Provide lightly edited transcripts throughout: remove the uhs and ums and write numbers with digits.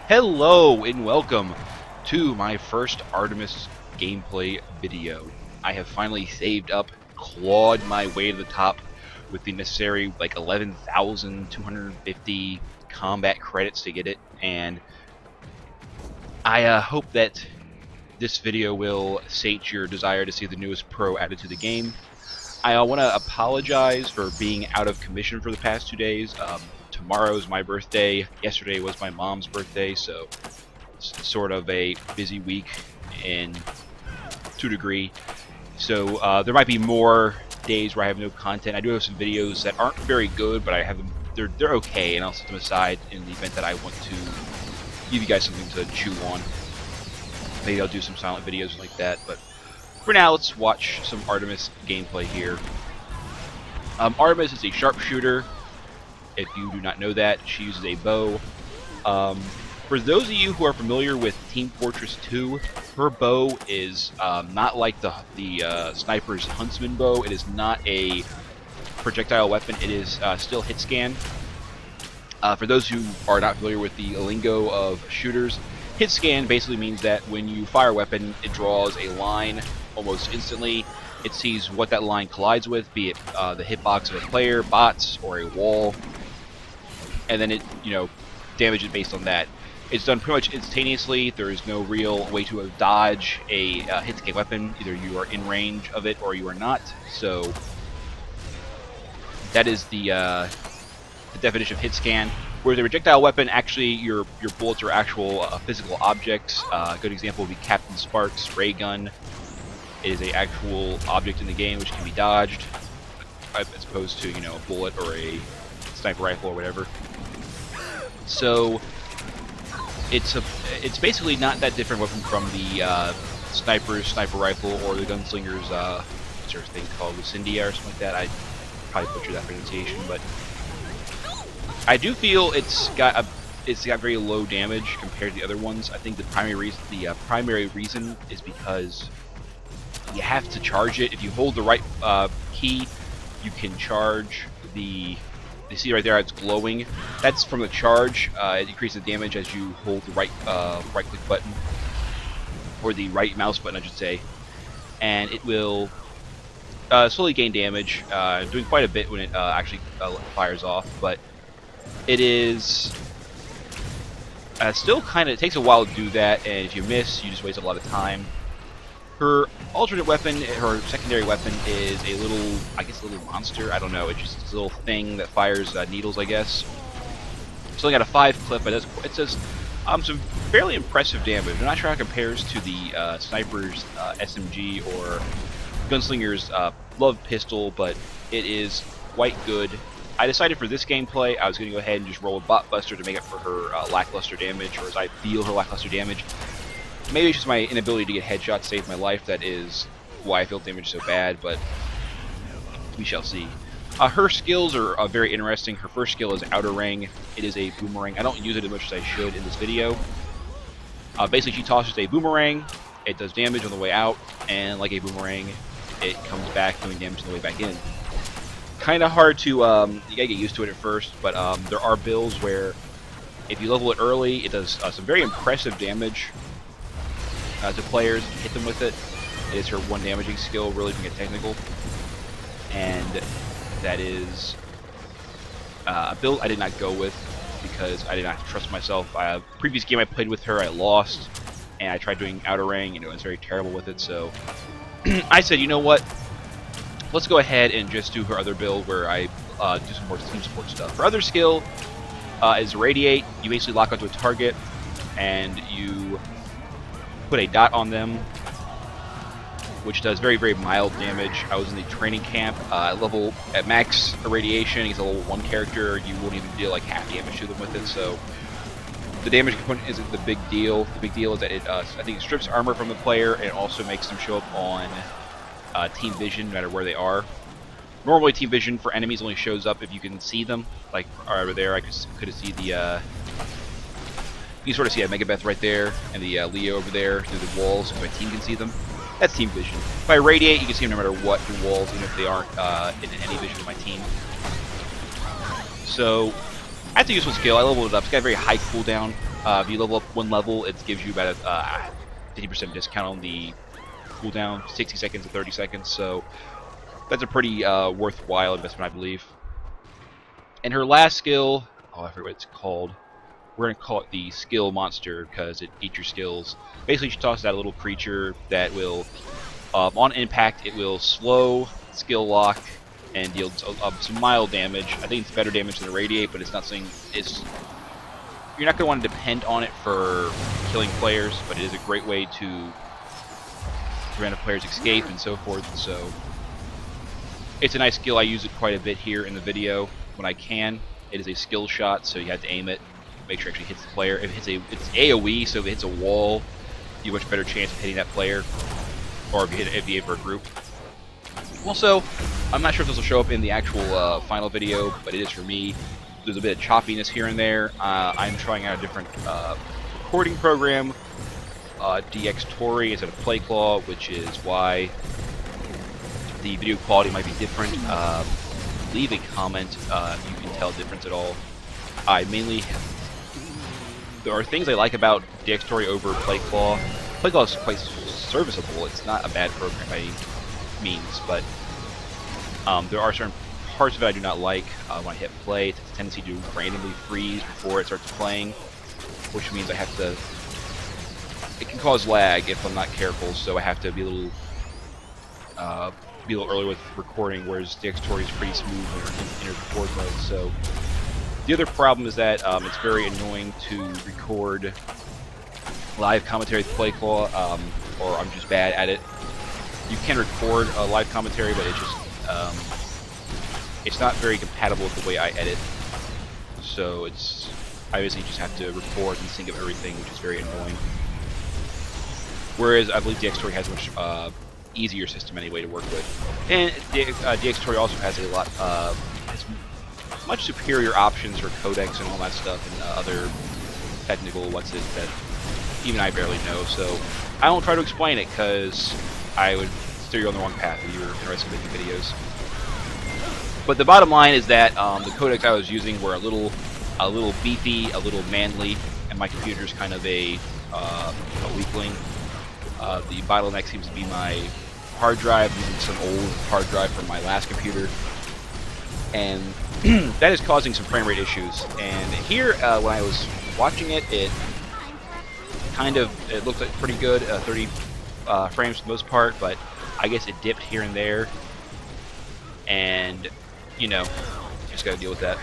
Hello and welcome to my first Artemis gameplay video. I have finally saved up, clawed my way to the top with the necessary 11,250 combat credits to get it, and I hope that this video will sate your desire to see the newest pro added to the game. I want to apologize for being out of commission for the past 2 days. Tomorrow's my birthday. Yesterday was my mom's birthday, so it's sort of a busy week to a degree. So there might be more days where I have no content. I do have some videos that aren't very good, but I have them. They're okay, and I'll set them aside in the event that I want to give you guys something to chew on. Maybe I'll do some silent videos like that, but for now, let's watch some Artemis gameplay here. Artemis is a sharpshooter. If you do not know that, she uses a bow. For those of you who are familiar with Team Fortress 2, her bow is not like the sniper's huntsman bow. It is not a projectile weapon. It is still hit scan. For those who are not familiar with the lingo of shooters, hit scan basically means that when you fire a weapon, it draws a line almost instantly. It sees what that line collides with, be it the hitbox of a player, bots, or a wall, and then it, damages based on that. It's done pretty much instantaneously. There is no real way to dodge a hit-scan weapon. Either you are in range of it or you are not. So that is the definition of hit scan. Whereas a projectile weapon, actually, your bullets are actual physical objects. A good example would be Captain Spark's ray gun. It is an actual object in the game which can be dodged, as opposed to a bullet or a sniper rifle or whatever. So it's basically not that different weapon from the sniper rifle or the gunslinger's what's their thing called, Lucindia or something like that. I probably butchered that pronunciation, but I do feel it's got very low damage compared to the other ones. I think the primary reason is because you have to charge it. If you hold the right key, you can charge the. You see right there, it's glowing. That's from the charge. It increases damage as you hold the right click button, or the right mouse button, I should say, and it will slowly gain damage, doing quite a bit when it actually fires off. But it is still kind of. It takes a while to do that, and if you miss, you just waste a lot of time. Her alternate weapon, her secondary weapon, is a little, a little monster. I don't know. It's just this little thing that fires needles, I guess. It's only got a 5 clip, but it does some fairly impressive damage. I'm not sure how it compares to the sniper's SMG or gunslinger's love pistol, but it is quite good. I decided for this gameplay, I was going to go ahead and just roll a bot buster to make up for her lackluster damage, or as I feel her lackluster damage. Maybe it's just my inability to get headshots save my life that is why I feel damage so bad, but we shall see. Her skills are very interesting. Her first skill is Outer Ring. It is a boomerang. I don't use it as much as I should in this video. Basically, she tosses a boomerang. It does damage on the way out, and like a boomerang, it comes back doing damage on the way back in. Kind of hard to, you gotta get used to it at first, but there are builds where if you level it early, it does some very impressive damage to players. Hit them with it. It is her one damaging skill, really to get technical, and that is a build I did not go with because I did not trust myself. Previous game I played with her, I lost, and I tried doing Outer Ring, and I was very terrible with it. So I said, you know what? Let's go ahead and just do her other build where I do some more team support stuff. Her other skill is Radiate. You basically lock onto a target, and you put a dot on them, which does very, very mild damage. I was in the training camp. Level at max irradiation, he's a level 1 character. You won't even deal like half damage to them with it. So the damage component isn't the big deal. The big deal is that it, I think, it strips armor from the player, and it also makes them show up on team vision, no matter where they are. Normally, team vision for enemies only shows up if you can see them. Like over there, I could see the. You can sort of see a Megabeth right there, and the Leo over there through the walls, so my team can see them. That's team vision. If I radiate, you can see them no matter what through walls, even if they aren't in any vision of my team. So That's a useful skill. I leveled it up. It's got a very high cooldown. If you level up one level, it gives you about a 50% discount on the cooldown, 60 seconds to 30 seconds. So that's a pretty worthwhile investment, I believe. And her last skill, oh, I forget what it's called. We're going to call it the skill monster because it features skills. Basically, she tosses out a little creature that will, on impact, it will slow, skill lock, and deal some mild damage. I think it's better damage than the radiate, but it's not saying it's. You're not going to want to depend on it for killing players, but it is a great way to prevent a player's escape and so forth. So it's a nice skill. I use it quite a bit here in the video when I can. It is a skill shot, so you have to aim it, make sure it actually hits the player. If it's AOE, so if it hits a wall, you have a much better chance of hitting that player, or if you hit for a group. Also, I'm not sure if this will show up in the actual final video, but it is for me. There's a bit of choppiness here and there. I'm trying out a different recording program, DxTory instead of PlayClaw, which is why the video quality might be different. Leave a comment if you can tell the difference at all. There are things I like about DxTory over PlayClaw. PlayClaw is quite serviceable. It's not a bad program by any means, but there are certain parts of it I do not like. When I hit play, it has a tendency to randomly freeze before it starts playing, which means I have to. It can cause lag if I'm not careful, so I have to be a little early with recording, whereas DxTory is pretty smooth in record mode. So the other problem is that it's very annoying to record live commentary with PlayClaw, or I'm just bad at it. You can record a live commentary, but it's not very compatible with the way I edit. So I basically just have to record and sync up everything, which is very annoying. Whereas I believe DxTory has a much easier system anyway to work with, and DxTory also has a lot has much superior options for codecs and all that stuff, and other technical that even I barely know. So I won't try to explain it because I would steer you on the wrong path if you were interested in making videos. But the bottom line is that the codecs I was using were a little beefy, a little manly, and my computer's kind of a weakling. The bottleneck seems to be my hard drive, using some old hard drive from my last computer, and that is causing some frame rate issues. And here, when I was watching it, it looked like pretty good, 30 frames for the most part, but I guess it dipped here and there, and you know, just gotta deal with that.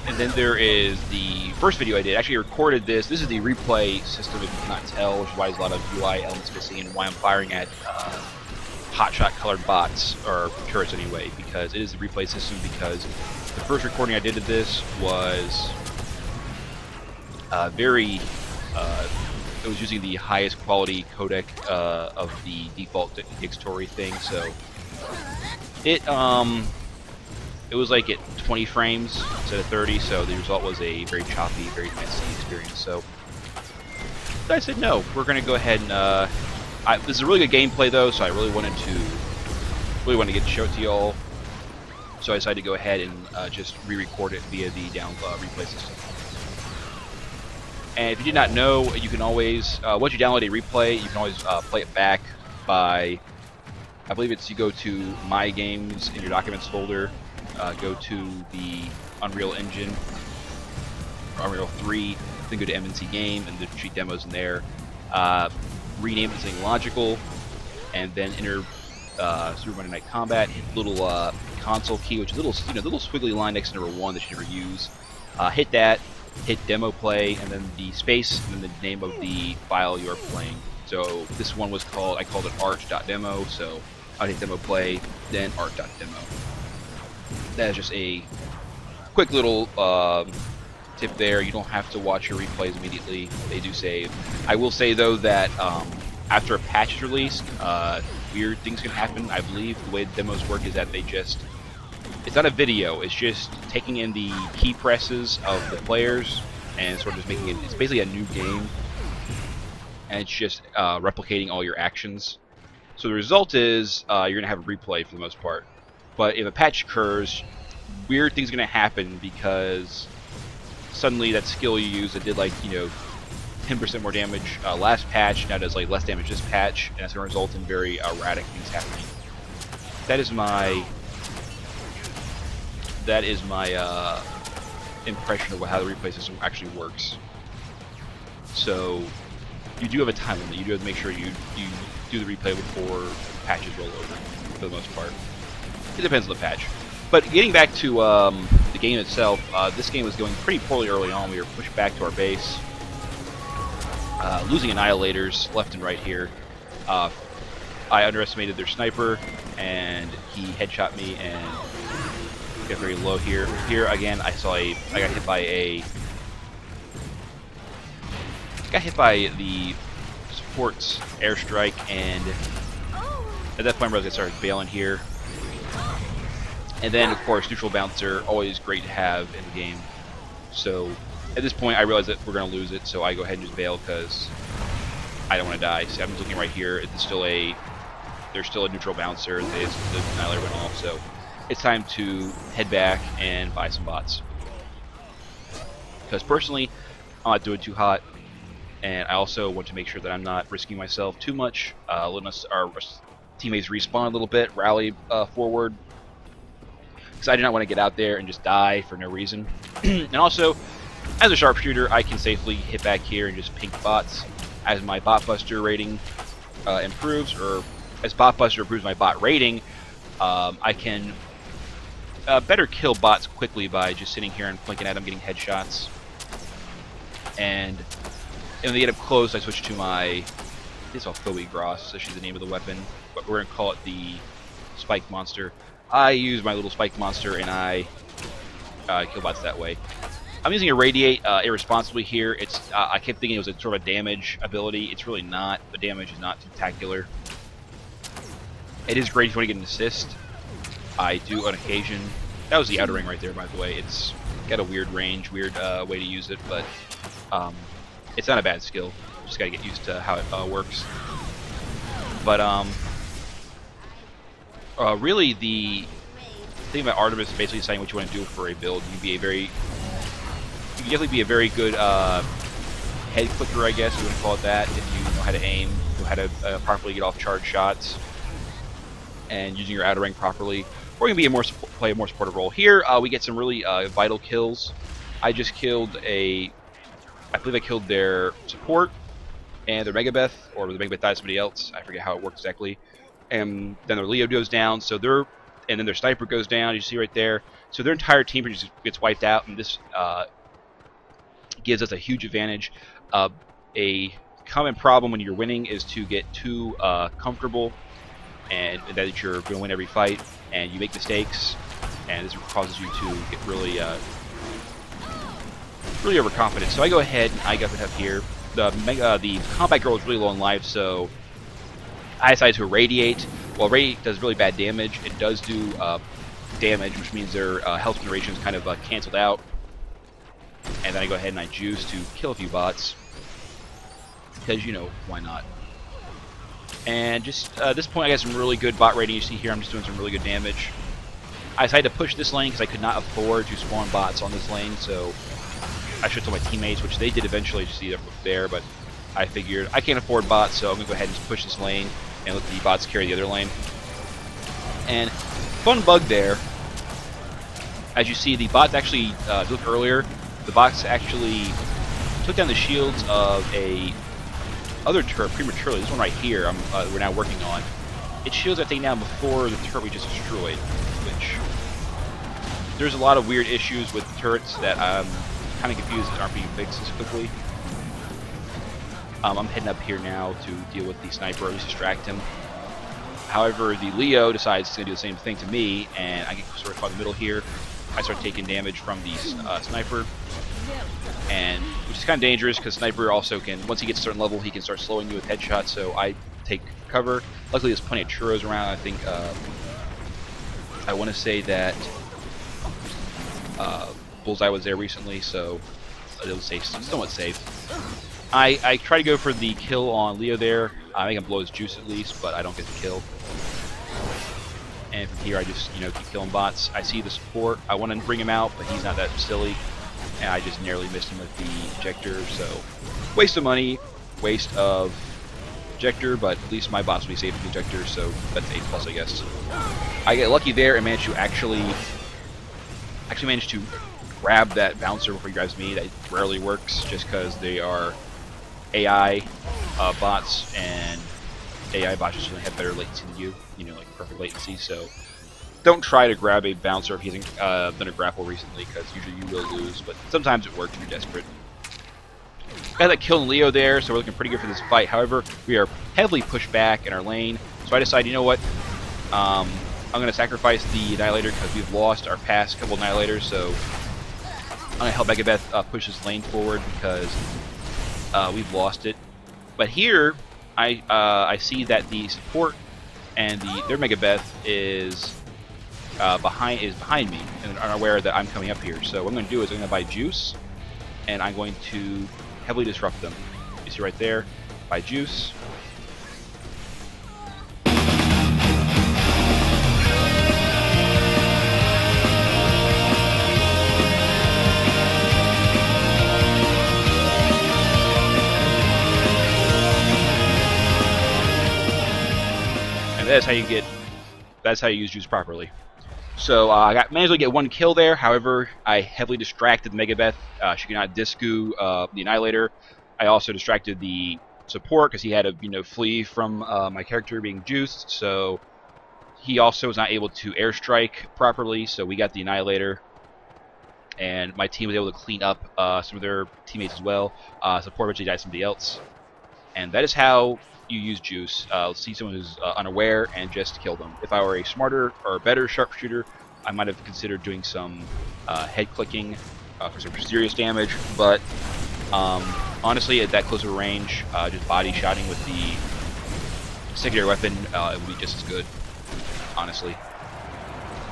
And then there is the first video I did. Actually, I recorded this. This is the replay system, if you cannot tell, which is why there's a lot of UI elements missing, and why I'm firing at hotshot colored bots, or turrets anyway, because it is the replay system. Because the first recording I did of this was it was using the highest quality codec of the default DxTory thing, so it was like at 20 frames instead of 30, so the result was a very choppy, very messy experience. So I said, no, we're going to go ahead and this is a really good gameplay though, so I really wanted to get to show it to y'all. So I decided to go ahead and just re-record it via the replay system. And if you did not know, you can always, once you download a replay, you can always play it back by, I believe it's, you go to My Games in your Documents folder, go to the Unreal Engine, or Unreal 3, then go to SMNC Game, and there's demos in there. Rename it to something logical, and then enter Super Monday Night Combat, hit the little console key, which is a little squiggly line next to number 1 that you never use. Hit that. Hit demo play, and then the space, and then the name of the file you are playing. So this one was called, I called it art.demo, so I hit demo play, then art.demo. That is just a quick little tip there. You don't have to watch your replays immediately. They do save. I will say though that after a patch is released, weird things can happen. I believe the way the demos work is that they just, it's not a video, it's just taking in the key presses of the players and sort of just making it, it's basically a new game, and it's just replicating all your actions. So the result is you're going to have a replay for the most part. But if a patch occurs, weird things are going to happen because suddenly that skill you use that did like 10% more damage last patch now does like less damage this patch, and that's going to result in very erratic things happening. That is my impression of how the replay system actually works. So you do have a time limit. You do have to make sure you do the replay before patches roll over, for the most part. It depends on the patch. But getting back to the game itself, this game was going pretty poorly early on. We were pushed back to our base, losing annihilators left and right here. I underestimated their sniper, and he headshot me and got very low here. Here again, I got hit by the support's airstrike, and at that point I realized I started bailing here. And then, of course, neutral bouncer, always great to have in the game. So at this point, I realized that we're going to lose it, so I go ahead and just bail because I don't want to die. See, I'm just looking right here. There's still a neutral bouncer. The annihilator went off, so it's time to head back and buy some bots. Because personally, I'm not doing too hot, and I also want to make sure that I'm not risking myself too much. Letting our teammates respawn a little bit, rally forward. Because I do not want to get out there and just die for no reason. And also, as a sharpshooter, I can safely hit back here and just pink bots. As my bot buster rating improves, or as bot buster improves my bot rating, I can better kill bots quickly by just sitting here and flanking at them, getting headshots. And when they get up close, I switch to my Phobie Gross, so she's the name of the weapon, but we're going to call it the Spike Monster. I use my little Spike Monster, and I kill bots that way. I'm using Irradiate irresponsibly here. I kept thinking it was a sort of a damage ability. It's really not. The damage is not spectacular. It is great if you want to get an assist. I do on occasion. That was the outer ring right there, by the way. It's got a weird range, weird way to use it, but it's not a bad skill. Just gotta get used to how it works. But really, the thing about Artemis is basically deciding what you want to do for a build. You can definitely be a very good head clicker, I guess you want to call it that, if you know how to aim, know how to properly get off charged shots, and using your outer ring properly. Or you can be play a more supportive role. Here, we get some really vital kills. I just killed I believe I killed their support and their Megabeth, or the Megabeth died somebody else. I forget how it works exactly. And then their Leo goes down, and then their sniper goes down. You see right there. So their entire team just gets wiped out, and this gives us a huge advantage. A common problem when you're winning is to get too comfortable, and that you're going to win every fight, and you make mistakes, and this causes you to get really overconfident. So I go ahead and I got it up here. The combat girl is really low on life, so I decided to irradiate. While Radiate does really bad damage, it does do damage, which means their health generation is kind of canceled out. And then I go ahead and I juice to kill a few bots, because, why not? And just at this point, I got some really good bot rating. You see here, I'm just doing some really good damage. I decided to push this lane because I could not afford to spawn bots on this lane, so I should tell my teammates, which they did eventually, you see there, but I figured I can't afford bots, so I'm going to go ahead and just push this lane and let the bots carry the other lane. And fun bug there, as you see, the bots actually, if you look earlier, the bots actually took down the shields of other turret prematurely. This one right here, we're now working on. It shields that thing down before the turret we just destroyed, which there's a lot of weird issues with turrets that I'm kind of confused that aren't being fixed as quickly. I'm heading up here now to deal with the sniper, or at least distract him. However, the Leo decides he's going to do the same thing to me, and I get sort of caught in the middle here. I start taking damage from the sniper, and which is kind of dangerous because sniper also can, once he gets a certain level, he can start slowing you with headshots. So I take cover. Luckily, there's plenty of churros around. I think I want to say that Bullseye was there recently, so it was safe, somewhat safe. I try to go for the kill on Leo there. I make him blow his juice at least, but I don't get the kill. And from here, I just keep killing bots. I see the support. I want to bring him out, but he's not that silly. and I just narrowly missed him with the ejector. So waste of money, waste of ejector, but at least my boss will be safe with the ejector, so that's 8+, I guess. I get lucky there and manage to actually manage to grab that bouncer before he grabs me. That rarely works just because they are AI bots, and AI bots just have better latency than you know, like perfect latency. So don't try to grab a bouncer if he hasn't done a grapple recently, because usually you will lose, but sometimes it works if you're desperate. Got that kill in Leo there, so we're looking pretty good for this fight. However, we are heavily pushed back in our lane, so I decide, you know what, I'm going to sacrifice the Annihilator because we've lost our past couple Annihilators, so I'm going to help Megabeth push his lane forward because we've lost it. But here, I see that the support and their Megabeth is behind me and are unaware that I'm coming up here. So what I'm going to do is I'm going to buy juice, and I'm going to heavily disrupt them. You see right there, buy juice. And that's how you use juice properly. So I managed to get one kill there. However, I heavily distracted Megabeth. She could not discu the Annihilator. I also distracted the support because he had to flee from my character being juiced. So he also was not able to airstrike properly. So we got the Annihilator, and my team was able to clean up some of their teammates as well. Support eventually died somebody else, and that is how you use juice. See someone who's unaware and just kill them. If I were a smarter or better sharpshooter, I might have considered doing some head clicking for some serious damage, but honestly, at that close of a range, just body shotting with the secondary weapon, it would be just as good, honestly.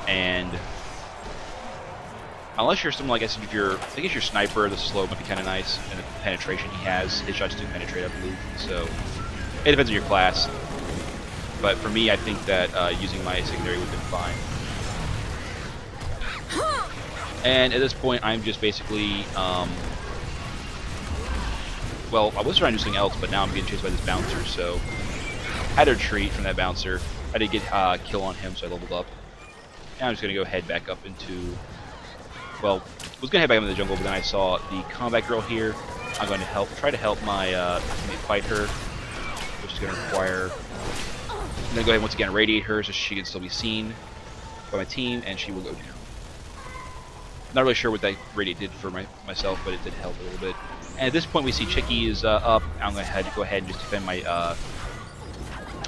And unless you're someone like, I guess your sniper, the slow might be kind of nice, and the penetration he has, his shots do penetrate, I believe, so it depends on your class. But for me, I think that using my secondary would have been fine. And at this point, I'm just basically, well, I was trying to do something else, but now I'm getting chased by this bouncer, so I had to retreat from that bouncer. I did get a kill on him, so I leveled up. And I'm just going to go head back up into, well, I was going to head back into the jungle, but then I saw the combat girl here. I'm going to try to help my teammate fight her, which is going to require, I'm going to go ahead and once again radiate her so she can still be seen by my team, and she will go down. Not really sure what that radiate did for myself, but it did help a little bit. And at this point we see Chicky is up. I'm going to go ahead and just defend my,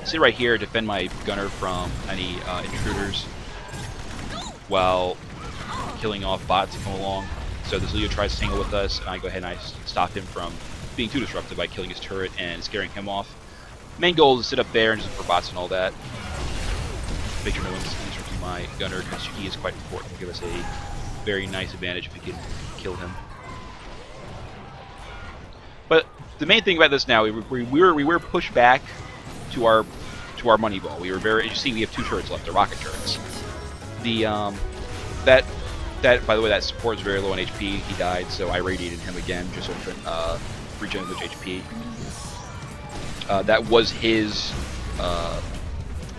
sit right here, defend my gunner from any intruders while killing off bots that come along. So this Leo tries to tangle with us, and I go ahead and I stop him from being too disruptive by killing his turret and scaring him off. Main goal is to sit up there and just look for bots and all that. Make sure no one's disrupting my gunner, because he is quite important to give us a very nice advantage if we can kill him. But the main thing about this now, we were pushed back to our money ball. We were very, as you see, we have 2 turrets left, the rocket turrets. The that by the way, that support is very low on HP. He died, so I radiated him again just so he couldn't regen with HP. That was his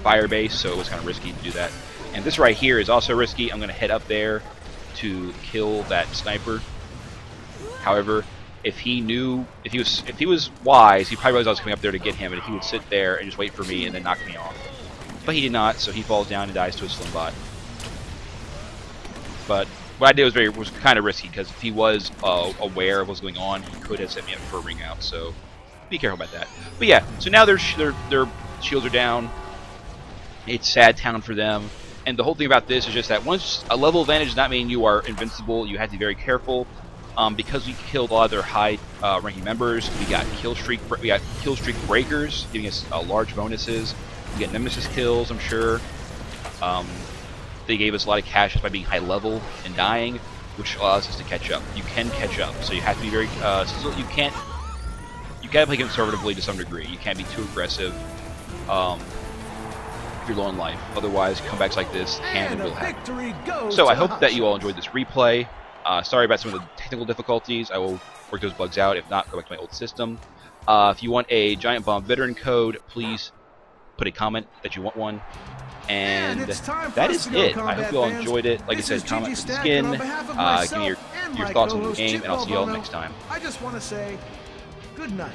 fire base, so it was kind of risky to do that. And this right here is also risky. I'm going to head up there to kill that sniper. However, if he was wise, he probably realized I was coming up there to get him, and he would sit there and just wait for me and then knock me off. But he did not, so he falls down and dies to a slim bot. But what I did was kind of risky, because if he was aware of what's going on, he could have set me up for a ring out. So be careful about that. But yeah, so now their shields are down. It's sad town for them. And the whole thing about this is just that once a level advantage does not mean you are invincible. You have to be very careful. Because we killed a lot of their high ranking members, we got kill streak breakers, giving us large bonuses. We get nemesis kills, I'm sure. They gave us a lot of cash just by being high level and dying, which allows us to catch up. You can catch up, so you have to be very. You gotta play conservatively to some degree. You can't be too aggressive if you're low on life. Otherwise, comebacks like this can and will happen. So I hope that you all enjoyed this replay. Sorry about some of the technical difficulties. I will work those bugs out. If not, go back to my old system. If you want a Giant Bomb veteran code, please put a comment that you want one. And that is it. I hope you all enjoyed it. Like I said, comment for the skin. Give me your thoughts on the game, and I'll see you all next time. I just want to say good night.